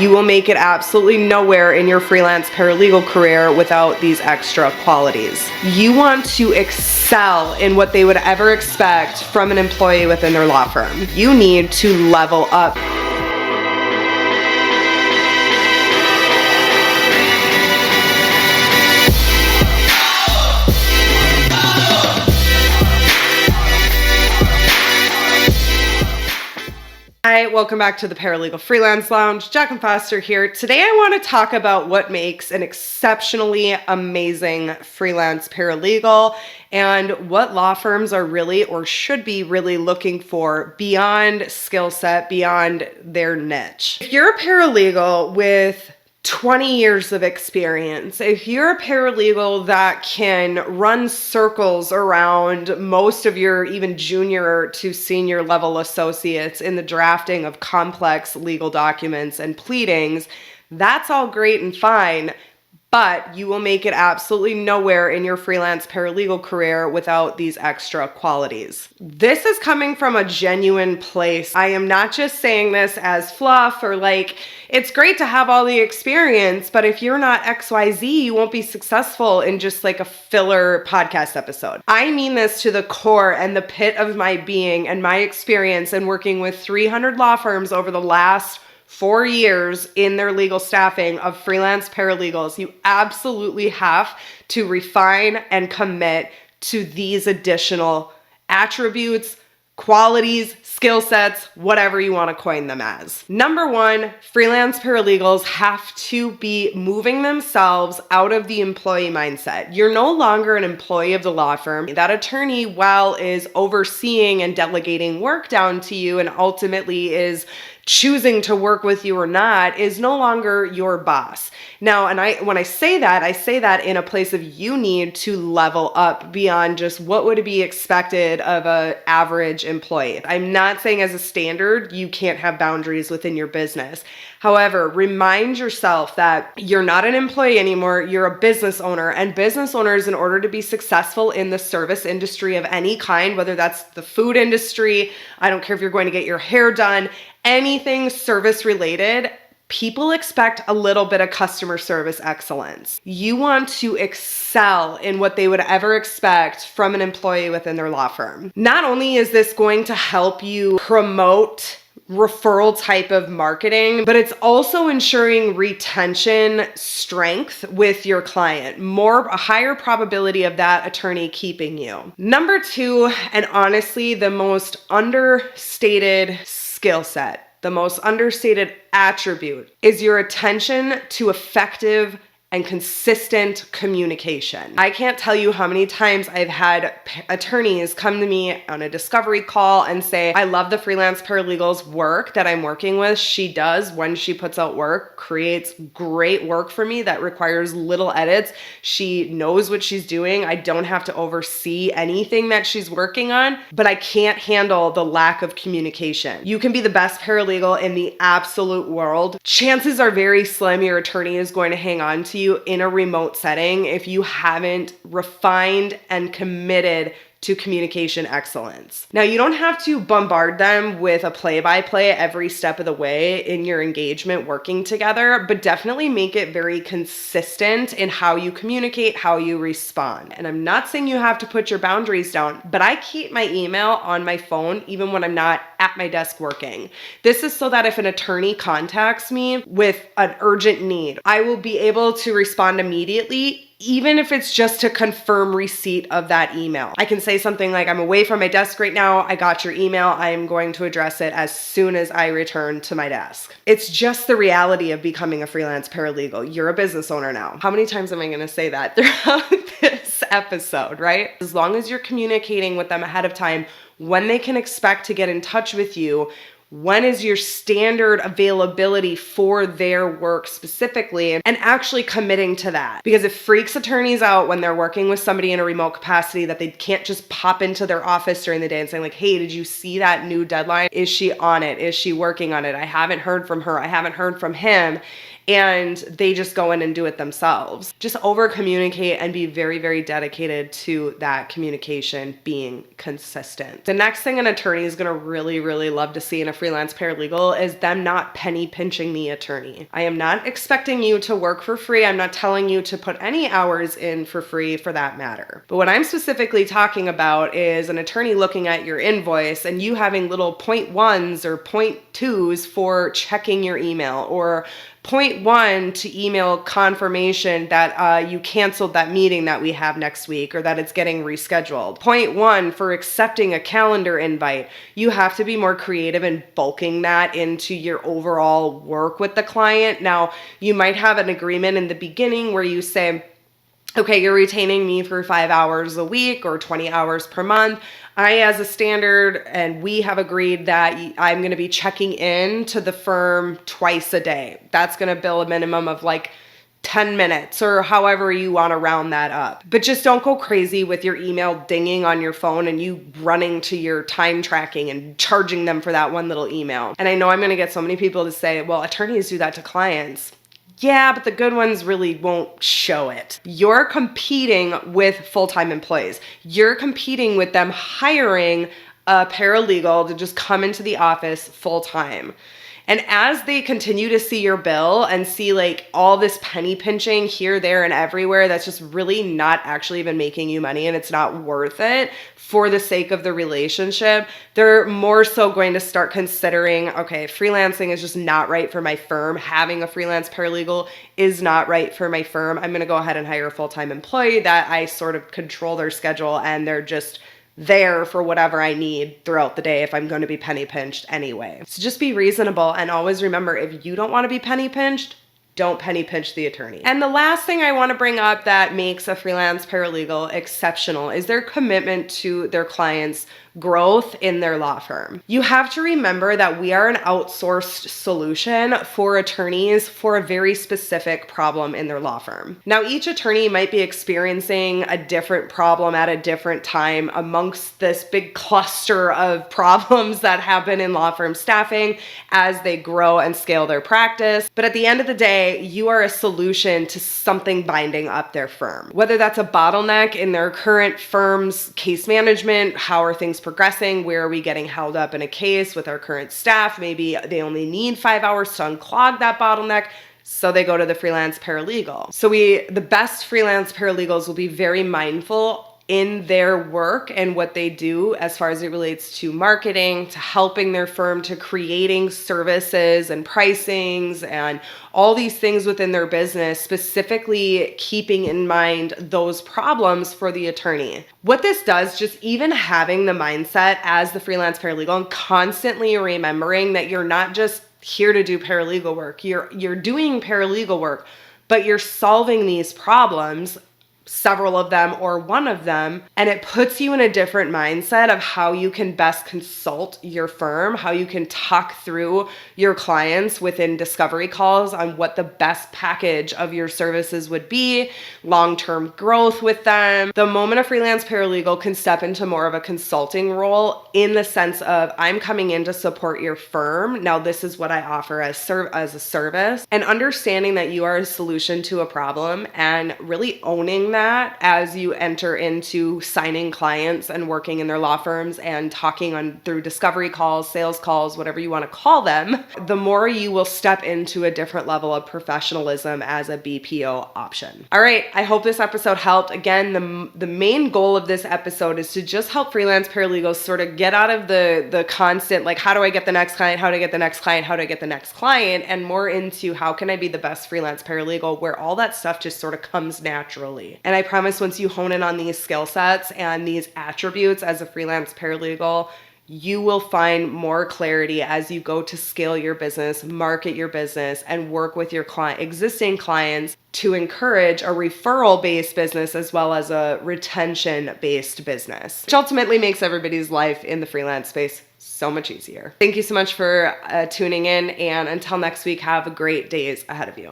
You will make it absolutely nowhere in your freelance paralegal career without these extra qualities. You want to excel in what they would ever expect from an employee within their law firm. You need to level up. Hi, welcome back to the Paralegal Freelance Lounge. Jack and Foster here. Today I want to talk about what makes an exceptionally amazing freelance paralegal and what law firms are really or should be really looking for beyond skill set, beyond their niche. If you're a paralegal with 20 years of experience, if you're a paralegal that can run circles around most of your even junior to senior level associates in the drafting of complex legal documents and pleadings, that's all great and fine, but you will make it absolutely nowhere in your freelance paralegal career without these extra qualities. This is coming from a genuine place. I am not just saying this as fluff or like, it's great to have all the experience, but if you're not XYZ, you won't be successful in just like a filler podcast episode. I mean this to the core and the pit of my being and my experience in working with 300 law firms over the last 4 years in their legal staffing of freelance paralegals. You absolutely have to refine and commit to these additional attributes, qualities, skill sets, whatever you want to coin them as. Number one, freelance paralegals have to be moving themselves out of the employee mindset. You're no longer an employee of the law firm. That attorney, while is overseeing and delegating work down to you and ultimately is choosing to work with you or not, is no longer your boss. Now, when I say that in a place of you need to level up beyond just what would be expected of an average employee. I'm not saying as a standard, you can't have boundaries within your business. However, remind yourself that you're not an employee anymore, you're a business owner, and business owners, in order to be successful in the service industry of any kind, whether that's the food industry, I don't care if you're going to get your hair done, anything service related, people expect a little bit of customer service excellence. You want to excel in what they would ever expect from an employee within their law firm. Not only is this going to help you promote referral type of marketing, but it's also ensuring retention strength with your client, a higher probability of that attorney keeping you. Number two, and honestly, the most understated skill set, the most understated attribute is your attention to effective and consistent communication. I can't tell you how many times I've had attorneys come to me on a discovery call and say, I love the freelance paralegal's work that I'm working with. She does, when she puts out work, creates great work for me that requires little edits. She knows what she's doing. I don't have to oversee anything that she's working on, but I can't handle the lack of communication. You can be the best paralegal in the absolute world. Chances are very slim your attorney is going to hang on to you in a remote setting if you haven't refined and committed to communication excellence. Now, you don't have to bombard them with a play-by-play every step of the way in your engagement working together, but definitely make it very consistent in how you communicate, how you respond. And I'm not saying you have to put your boundaries down, but I keep my email on my phone even when I'm not at my desk working. This is so that if an attorney contacts me with an urgent need, I will be able to respond immediately, even if it's just to confirm receipt of that email. I can say something like, I'm away from my desk right now. I got your email. I'm going to address it as soon as I return to my desk. It's just the reality of becoming a freelance paralegal. You're a business owner now. How many times am I going to say that throughout this episode, right? As long as you're communicating with them ahead of time, when they can expect to get in touch with you, when is your standard availability for their work specifically, and actually committing to that. Because it freaks attorneys out when they're working with somebody in a remote capacity that they can't just pop into their office during the day and saying like, hey, did you see that new deadline? Is she on it? Is she working on it? I haven't heard from her. I haven't heard from him. And they just go in and do it themselves. Just over communicate and be very, very dedicated to that communication being consistent. The next thing an attorney is going to really, really love to see in a freelance paralegal is them not penny pinching the attorney. I am not expecting you to work for free. I'm not telling you to put any hours in for free for that matter. But what I'm specifically talking about is an attorney looking at your invoice and you having little 0.1s or 0.2s for checking your email, or 0.1 to email confirmation that you canceled that meeting that we have next week, or that it's getting rescheduled. 0.1 for accepting a calendar invite. You have to be more creative in bulking that into your overall work with the client. Now, you might have an agreement in the beginning where you say, okay, you're retaining me for 5 hours a week or 20 hours per month. As a standard, and we have agreed that I'm going to be checking in to the firm twice a day. That's going to bill a minimum of like 10 minutes or however you want to round that up. But just don't go crazy with your email dinging on your phone and you running to your time tracking and charging them for that one little email. And I know I'm going to get so many people to say, well, attorneys do that to clients. Yeah, but the good ones really won't show it. You're competing with full-time employees. You're competing with them hiring a paralegal to just come into the office full-time. And as they continue to see your bill and see like all this penny pinching here, there, and everywhere, that's just really not actually even making you money and it's not worth it for the sake of the relationship, they're more so going to start considering, okay, freelancing is just not right for my firm. Having a freelance paralegal is not right for my firm. I'm going to go ahead and hire a full-time employee that I sort of control their schedule and they're just there for whatever I need throughout the day if I'm going to be penny pinched anyway. So just be reasonable and always remember, if you don't want to be penny pinched, don't penny pinch the attorney. And the last thing I want to bring up that makes a freelance paralegal exceptional is their commitment to their clients' growth in their law firm. You have to remember that we are an outsourced solution for attorneys for a very specific problem in their law firm. Now, each attorney might be experiencing a different problem at a different time amongst this big cluster of problems that happen in law firm staffing as they grow and scale their practice. But at the end of the day, you are a solution to something binding up their firm. Whether that's a bottleneck in their current firm's case management, how are things progressing, where are we getting held up in a case with our current staff, maybe they only need 5 hours to unclog that bottleneck, so they go to the freelance paralegal. So the best freelance paralegals will be very mindful in their work and what they do as far as it relates to marketing, to helping their firm, to creating services and pricings and all these things within their business, specifically keeping in mind those problems for the attorney. What this does, just even having the mindset as the freelance paralegal and constantly remembering that you're not just here to do paralegal work, you're doing paralegal work, but you're solving these problems, several of them or one of them, and it puts you in a different mindset of how you can best consult your firm, how you can talk through your clients within discovery calls on what the best package of your services would be, long-term growth with them. The moment a freelance paralegal can step into more of a consulting role in the sense of, I'm coming in to support your firm. Now, this is what I offer as a service, and understanding that you are a solution to a problem and really owning that as you enter into signing clients and working in their law firms and talking on through discovery calls, sales calls, whatever you want to call them, the more you will step into a different level of professionalism as a BPO option. All right, I hope this episode helped. Again, the main goal of this episode is to just help freelance paralegals sort of get out of the constant, like, how do I get the next client? How do I get the next client? How do I get the next client? And more into how can I be the best freelance paralegal, where all that stuff just sort of comes naturally. And I promise once you hone in on these skill sets and these attributes as a freelance paralegal, you will find more clarity as you go to scale your business, market your business, and work with your existing clients to encourage a referral-based business as well as a retention-based business, which ultimately makes everybody's life in the freelance space so much easier. Thank you so much for tuning in, and until next week, have great days ahead of you.